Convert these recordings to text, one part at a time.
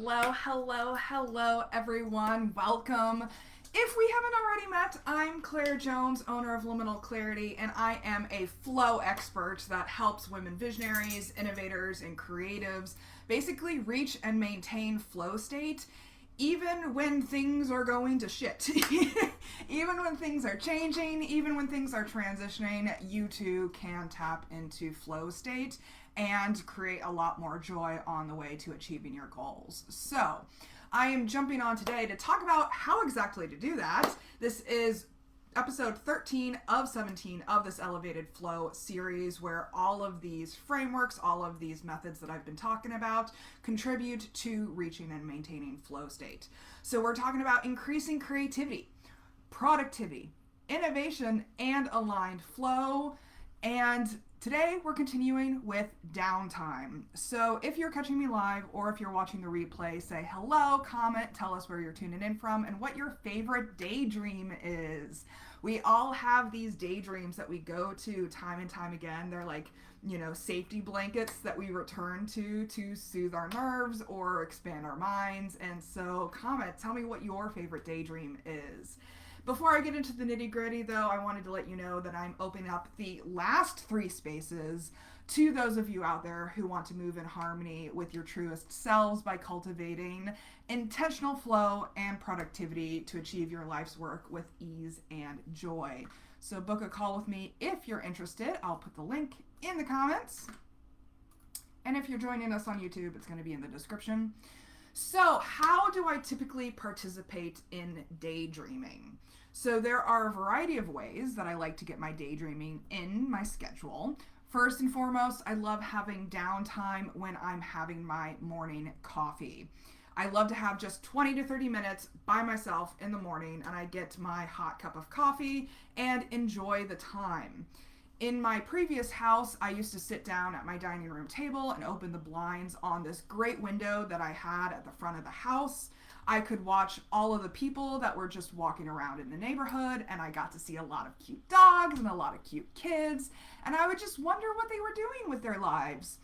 Hello, everyone. Welcome. If we haven't already met, I'm Claire Jones, owner of Liminal Clarity, and I am a flow expert that helps women visionaries, innovators, and creatives basically reach and maintain flow state even when things are going to shit. Even when things are changing, even when things are transitioning, you too can tap into flow state and create a lot more joy on the way to achieving your goals. So, I am jumping on today to talk about how exactly to do that. This is episode 13 of 17 of this Elevated Flow series, where all of these frameworks, all of these methods that I've been talking about contribute to reaching and maintaining flow state. So we're talking about increasing creativity, productivity, innovation, and aligned flow. And today we're continuing with downtime. So if you're catching me live or if you're watching the replay, say hello, comment, tell us where you're tuning in from and what your favorite daydream is. We all have these daydreams that we go to time and time again. They're like, safety blankets that we return to soothe our nerves or expand our minds. And so comment, tell me what your favorite daydream is. Before I get into the nitty-gritty, though, I wanted to let you know that I'm opening up the last 3 spaces to those of you out there who want to move in harmony with your truest selves by cultivating intentional flow and productivity to achieve your life's work with ease and joy. So book a call with me if you're interested. I'll put the link in the comments. And if you're joining us on YouTube, it's going to be in the description. So how do I typically participate in daydreaming? So there are a variety of ways that I like to get my daydreaming in my schedule. First and foremost, I love having downtime when I'm having my morning coffee. I love to have just 20 to 30 minutes by myself in the morning, and I get my hot cup of coffee and enjoy the time. In my previous house, I used to sit down at my dining room table and open the blinds on this great window that I had at the front of the house. I could watch all of the people that were just walking around in the neighborhood, and I got to see a lot of cute dogs and a lot of cute kids, and I would just wonder what they were doing with their lives.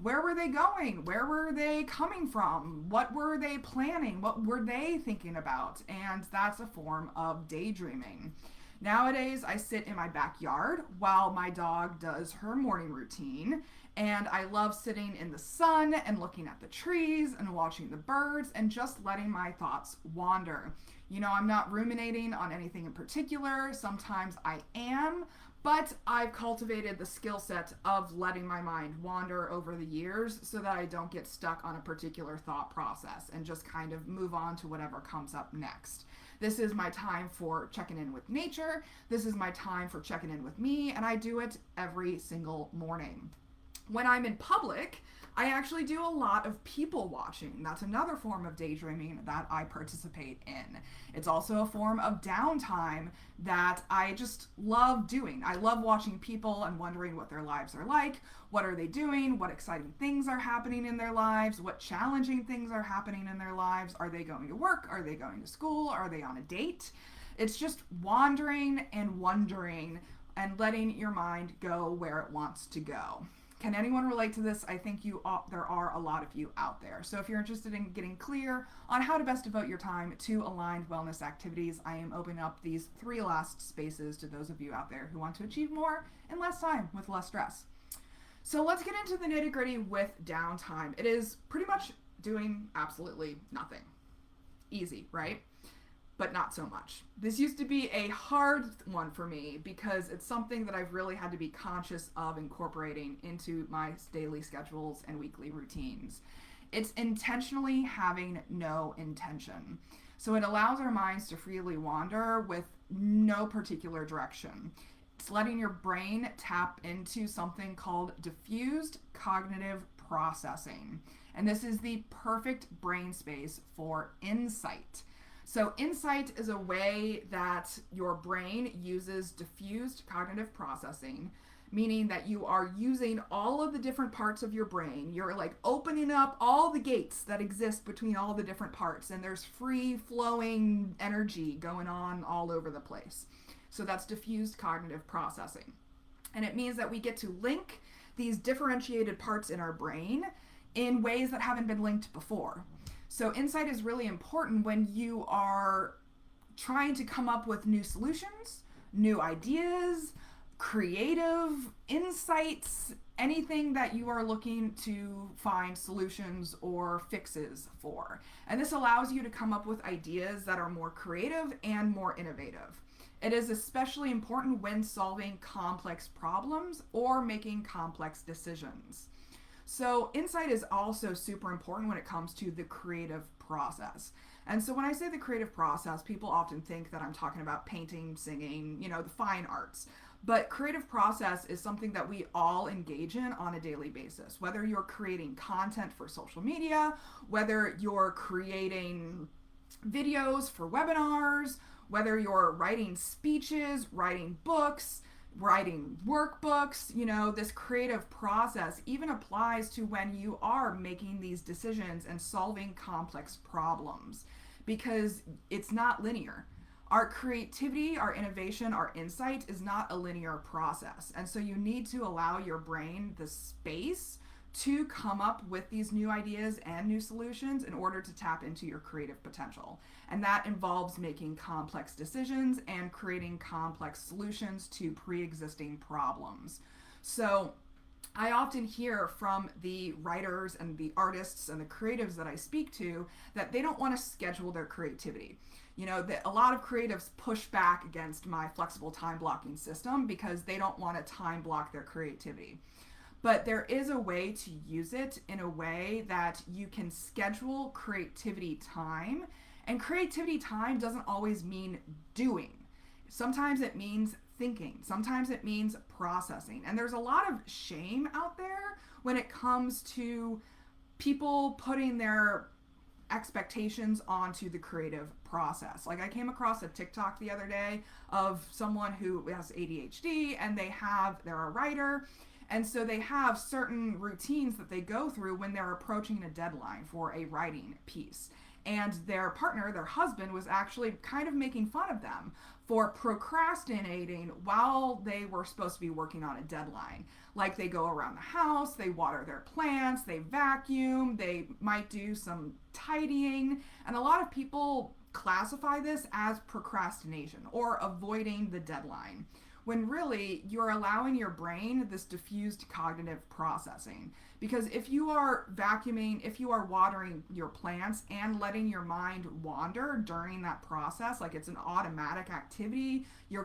Where were they going? Where were they coming from? What were they planning? What were they thinking about? And that's a form of daydreaming. Nowadays, I sit in my backyard while my dog does her morning routine, and I love sitting in the sun and looking at the trees and watching the birds and just letting my thoughts wander. I'm not ruminating on anything in particular. Sometimes I am, but I've cultivated the skill set of letting my mind wander over the years so that I don't get stuck on a particular thought process and just kind of move on to whatever comes up next. This is my time for checking in with nature. This is my time for checking in with me, and I do it every single morning. When I'm in public, I actually do a lot of people watching. That's another form of daydreaming that I participate in. It's also a form of downtime that I just love doing. I love watching people and wondering what their lives are like. What are they doing? What exciting things are happening in their lives? What challenging things are happening in their lives? Are they going to work? Are they going to school? Are they on a date? It's just wandering and wondering and letting your mind go where it wants to go. Can anyone relate to this? I think there are a lot of you out there. So if you're interested in getting clear on how to best devote your time to aligned wellness activities, I am opening up these 3 last spaces to those of you out there who want to achieve more in less time with less stress. So let's get into the nitty-gritty with downtime. It is pretty much doing absolutely nothing. Easy, right? But not so much. This used to be a hard one for me because it's something that I've really had to be conscious of incorporating into my daily schedules and weekly routines. It's intentionally having no intention. So it allows our minds to freely wander with no particular direction. It's letting your brain tap into something called diffused cognitive processing. And this is the perfect brain space for insight. So insight is a way that your brain uses diffused cognitive processing, meaning that you are using all of the different parts of your brain. You're like opening up all the gates that exist between all the different parts, and there's free flowing energy going on all over the place. So that's diffused cognitive processing. And it means that we get to link these differentiated parts in our brain in ways that haven't been linked before. So insight is really important when you are trying to come up with new solutions, new ideas, creative insights, anything that you are looking to find solutions or fixes for. And this allows you to come up with ideas that are more creative and more innovative. It is especially important when solving complex problems or making complex decisions. So, insight is also super important when it comes to the creative process. And so, when I say the creative process, people often think that I'm talking about painting, singing, the fine arts. But creative process is something that we all engage in on a daily basis. Whether you're creating content for social media, whether you're creating videos for webinars, whether you're writing speeches, writing books, writing workbooks, this creative process even applies to when you are making these decisions and solving complex problems, because it's not linear. Our creativity, our innovation, our insight is not a linear process. And so you need to allow your brain the space to come up with these new ideas and new solutions in order to tap into your creative potential. And that involves making complex decisions and creating complex solutions to pre-existing problems. So I often hear from the writers and the artists and the creatives that I speak to that they don't want to schedule their creativity. That a lot of creatives push back against my flexible time blocking system because they don't want to time block their creativity. But there is a way to use it in a way that you can schedule creativity time. And creativity time doesn't always mean doing. Sometimes it means thinking. Sometimes it means processing. And there's a lot of shame out there when it comes to people putting their expectations onto the creative process. Like, I came across a TikTok the other day of someone who has ADHD, and they're a writer, and so they have certain routines that they go through when they're approaching a deadline for a writing piece. And their partner, their husband, was actually kind of making fun of them for procrastinating while they were supposed to be working on a deadline. Like, they go around the house, they water their plants, they vacuum, they might do some tidying. And a lot of people classify this as procrastination or avoiding the deadline, when really you're allowing your brain this diffused cognitive processing. Because if you are vacuuming, if you are watering your plants and letting your mind wander during that process, like it's an automatic activity, your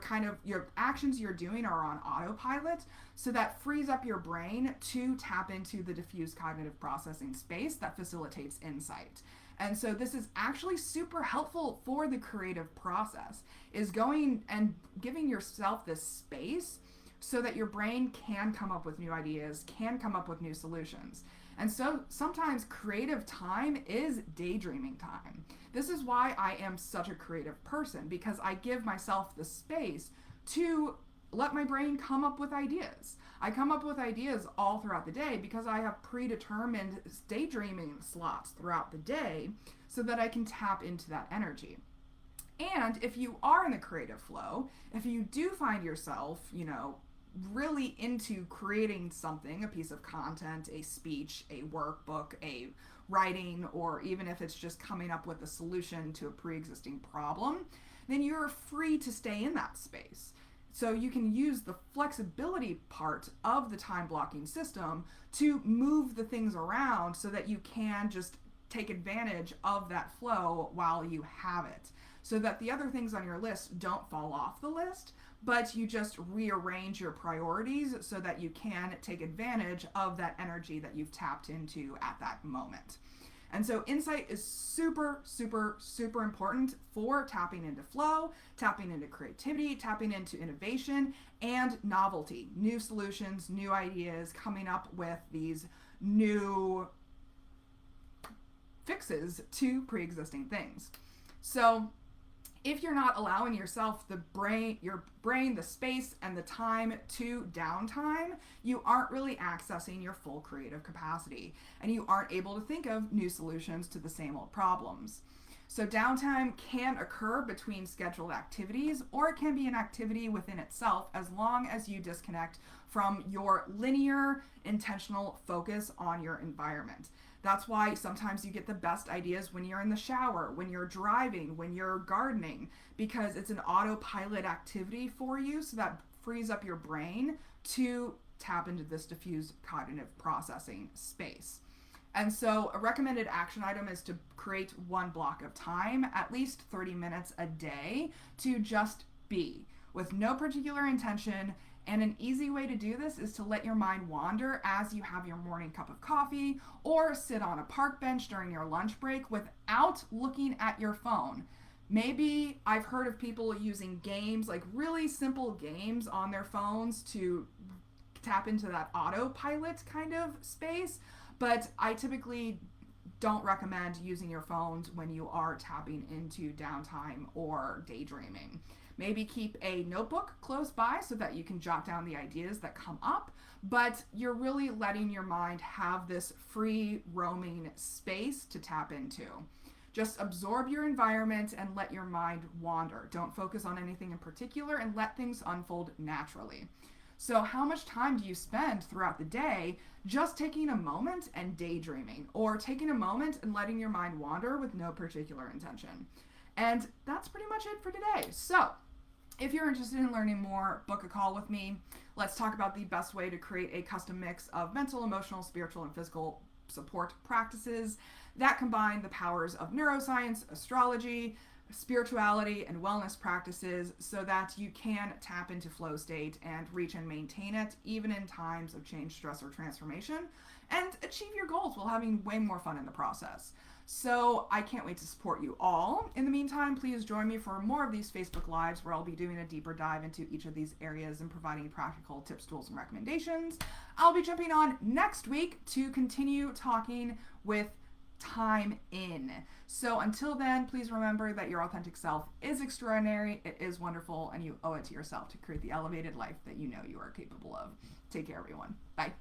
actions you're doing are on autopilot, so that frees up your brain to tap into the diffused cognitive processing space that facilitates insight. And so this is actually super helpful for the creative process, is going and giving yourself this space so that your brain can come up with new ideas, can come up with new solutions. And so sometimes creative time is daydreaming time. This is why I am such a creative person, because I give myself the space to let my brain come up with ideas. I come up with ideas all throughout the day because I have predetermined daydreaming slots throughout the day so that I can tap into that energy. And if you are in the creative flow, if you do find yourself, really into creating something, a piece of content, a speech, a workbook, a writing, or even if it's just coming up with a solution to a pre-existing problem, then you're free to stay in that space. So you can use the flexibility part of the time blocking system to move the things around so that you can just take advantage of that flow while you have it, so that the other things on your list don't fall off the list, but you just rearrange your priorities so that you can take advantage of that energy that you've tapped into at that moment. And so insight is super, super, super important for tapping into flow, tapping into creativity, tapping into innovation and novelty, new solutions, new ideas, coming up with these new fixes to pre-existing things. So if you're not allowing yourself your brain, the space and the time to downtime, you aren't really accessing your full creative capacity, and you aren't able to think of new solutions to the same old problems. So downtime can occur between scheduled activities, or it can be an activity within itself, as long as you disconnect from your linear, intentional focus on your environment. That's why sometimes you get the best ideas when you're in the shower, when you're driving, when you're gardening, because it's an autopilot activity for you, so that frees up your brain to tap into this diffuse cognitive processing space. And so a recommended action item is to create one block of time, at least 30 minutes a day, to just be with no particular intention. And an easy way to do this is to let your mind wander as you have your morning cup of coffee or sit on a park bench during your lunch break without looking at your phone. Maybe I've heard of people using games, like really simple games on their phones to tap into that autopilot kind of space, but I typically don't recommend using your phones when you are tapping into downtime or daydreaming. Maybe keep a notebook close by so that you can jot down the ideas that come up, but you're really letting your mind have this free roaming space to tap into. Just absorb your environment and let your mind wander. Don't focus on anything in particular and let things unfold naturally. So how much time do you spend throughout the day just taking a moment and daydreaming, or taking a moment and letting your mind wander with no particular intention? And that's pretty much it for today. So if you're interested in learning more, book a call with me. Let's talk about the best way to create a custom mix of mental, emotional, spiritual, and physical support practices that combine the powers of neuroscience, astrology, spirituality, and wellness practices so that you can tap into flow state and reach and maintain it even in times of change, stress, or transformation, and achieve your goals while having way more fun in the process. So I can't wait to support you all. In the meantime, please join me for more of these Facebook Lives where I'll be doing a deeper dive into each of these areas and providing practical tips, tools, and recommendations. I'll be jumping on next week to continue talking with time in. So until then, please remember that your authentic self is extraordinary, it is wonderful, and you owe it to yourself to create the elevated life that you know you are capable of. Take care, everyone. Bye.